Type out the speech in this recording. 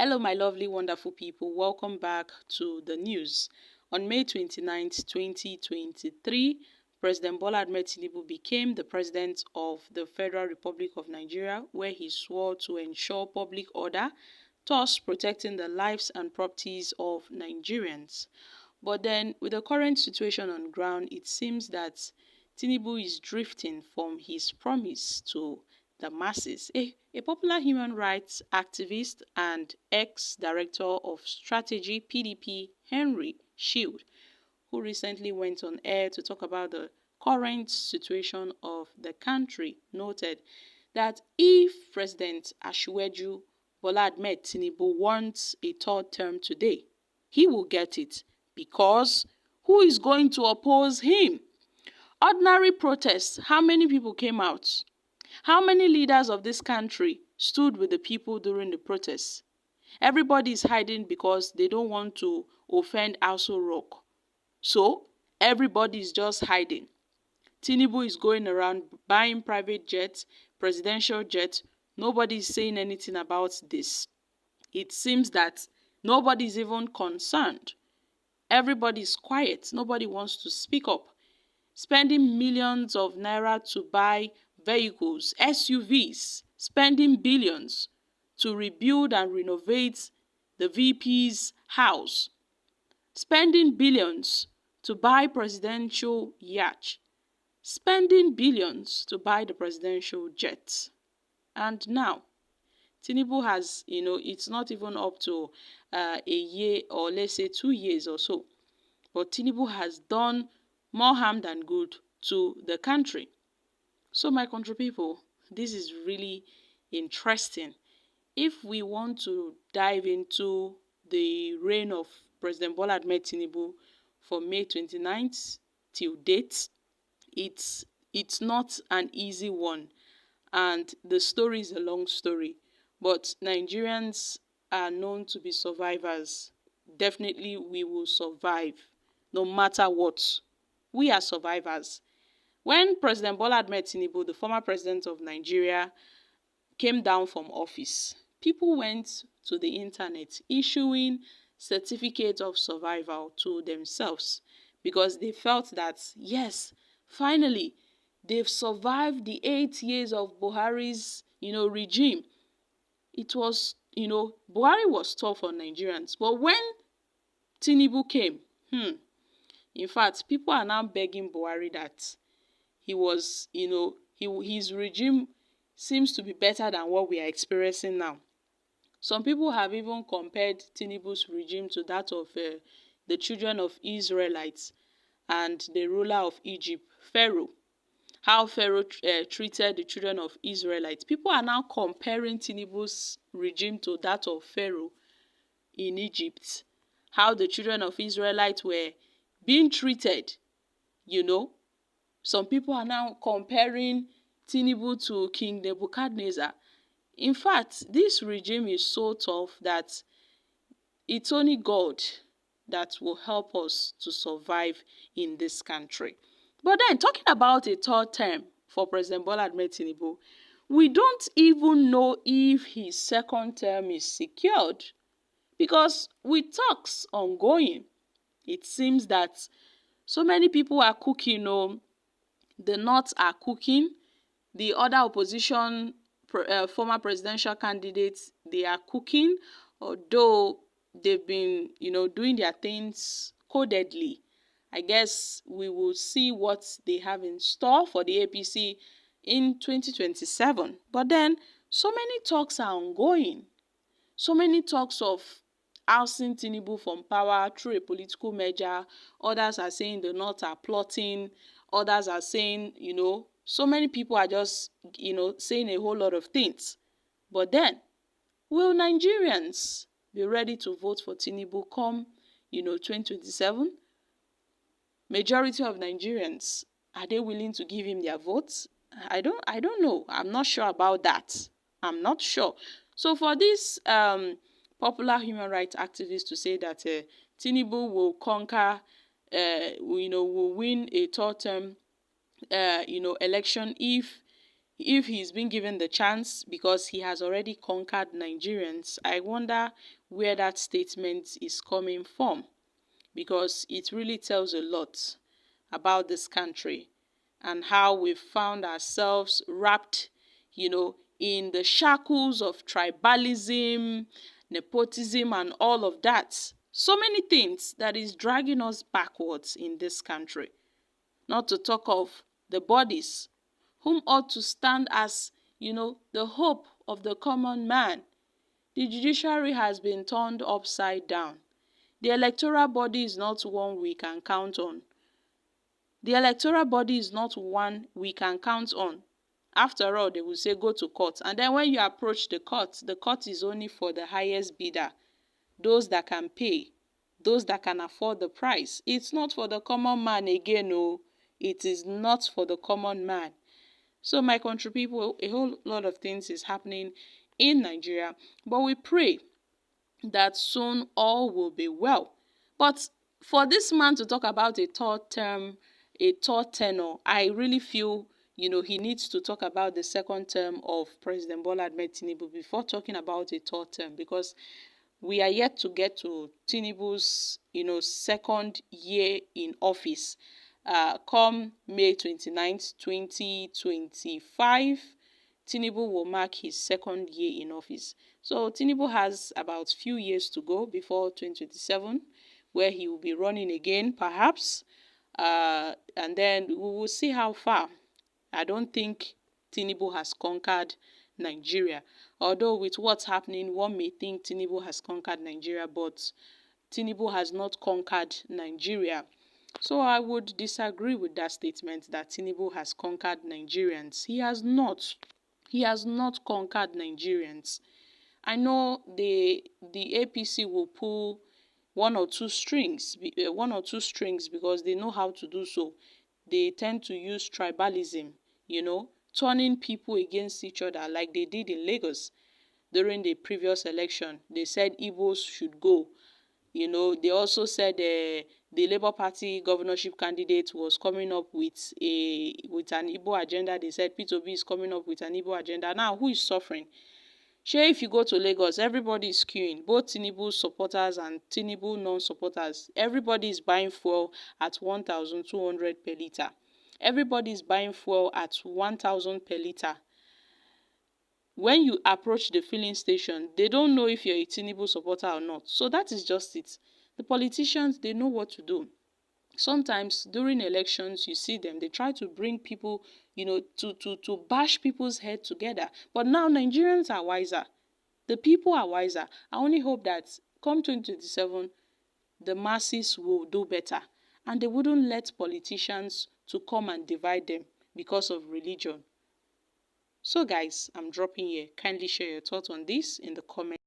Hello, my lovely, wonderful people. Welcome back to the news. On May 29th, 2023, President Bola Ahmed Tinubu became the president of the Federal Republic of Nigeria, where he swore to ensure public order, thus protecting the lives and properties of Nigerians. But then, with the current situation on ground, it seems that Tinubu is drifting from his promise to the masses. A popular human rights activist and ex-director of strategy PDP, Henry Shield, who recently went on air to talk about the current situation of the country, noted that if President Asiwaju Bola Ahmed Tinubu wants a third term today, he will get it, because who is going to oppose him? Ordinary protests, how many people came out? How many leaders of this country stood with the people during the protests? Everybody is hiding because they don't want to offend Aso Rock. So, everybody is just hiding. Tinubu is going around buying private jets, presidential jets. Nobody is saying anything about this. It seems that nobody is even concerned. Everybody is quiet. Nobody wants to speak up. Spending millions of naira to buy vehicles, SUVs, spending billions to rebuild and renovate the VP's house, spending billions to buy presidential yacht, spending billions to buy the presidential jet. And now, Tinubu has, it's not even up to a year, or let's say 2 years or so. But Tinubu has done more harm than good to the country. So my country people, this is really interesting. If we want to dive into the reign of President Bola Ahmed Tinubu from May 29th till date, it's not an easy one. And the story is a long story. But Nigerians are known to be survivors. Definitely we will survive no matter what. We are survivors. When President Bola Ahmed Tinubu, the former president of Nigeria, came down from office, people went to the internet issuing certificates of survival to themselves because they felt that, yes, finally, they've survived the 8 years of Buhari's, regime. It was, Buhari was tough on Nigerians. But when Tinubu came, in fact, people are now begging Buhari that he was, his regime seems to be better than what we are experiencing now. Some people have even compared Tinubu's regime to that of the children of Israelites and the ruler of Egypt, Pharaoh. How Pharaoh treated the children of Israelites. People are now comparing Tinubu's regime to that of Pharaoh in Egypt. How the children of Israelites were being treated, Some people are now comparing Tinubu to King Nebuchadnezzar. In fact, this regime is so tough that it's only God that will help us to survive in this country. But then, talking about a third term for President Bola Ahmed Tinubu, we don't even know if his second term is secured, because with talks ongoing, it seems that so many people are cooking. The North are cooking. The other opposition former presidential candidates, they are cooking, although they've been, doing their things codedly. I guess we will see what they have in store for the APC in 2027. But then, so many talks are ongoing. So many talks of ousting Tinubu from power through a political measure. Others are saying the North are plotting. Others are saying, so many people are just, saying a whole lot of things. But then, will Nigerians be ready to vote for Tinubu come, 2027? Majority of Nigerians, are they willing to give him their votes? I don't know. I'm not sure about that. I'm not sure. So for this popular human rights activist to say that Tinubu will conquer, will win a third term, election if if he's been given the chance because he has already conquered Nigerians, I wonder where that statement is coming from, because it really tells a lot about this country and how we've found ourselves wrapped, in the shackles of tribalism, nepotism, and all of that. So many things that is dragging us backwards in this country. Not to talk of the bodies, whom ought to stand as, the hope of the common man. The judiciary has been turned upside down. The electoral body is not one we can count on. The electoral body is not one we can count on. After all, they will say go to court. And then when you approach the court is only for the highest bidder, those that can pay, those that can afford the price. It's not for the common man again, no. It is not for the common man. So my country people, a whole lot of things is happening in Nigeria. But we pray that soon all will be well. But for this man to talk about a third term, a third tenure, I really feel, he needs to talk about the second term of President Bola Ahmed Tinubu before talking about a third term, because we are yet to get to Tinubu's, second year in office. Come May 29th, 2025, Tinubu will mark his second year in office. So Tinubu has about few years to go before 2027, where he will be running again, perhaps. And then we will see how far. I don't think Tinubu has conquered Nigeria. Although with what's happening, one may think Tinubu has conquered Nigeria, but Tinubu has not conquered Nigeria. So I would disagree with that statement that Tinubu has conquered Nigerians. He has not. He has not conquered Nigerians. I know the APC will pull one or two strings because they know how to do so. They tend to use tribalism, turning people against each other like they did in Lagos during the previous election. They said Igbos should go. They also said the Labour Party governorship candidate was coming up with an Igbo agenda. They said P2B is coming up with an Igbo agenda. Now, who is suffering? Sure, if you go to Lagos, everybody is queuing, both Tinubu supporters and Tinubu non-supporters. Everybody is buying fuel at 1,200 per litre. Everybody is buying fuel at 1,000 per litre. When you approach the filling station, they don't know if you're a Tinubu supporter or not. So that is just it. The politicians, they know what to do. Sometimes during elections, you see them, they try to bring people, to bash people's head together. But now Nigerians are wiser. The people are wiser. I only hope that come 2027, the masses will do better. And they wouldn't let politicians to come and divide them because of religion. So guys, I'm dropping here. Kindly share your thoughts on this in the comments.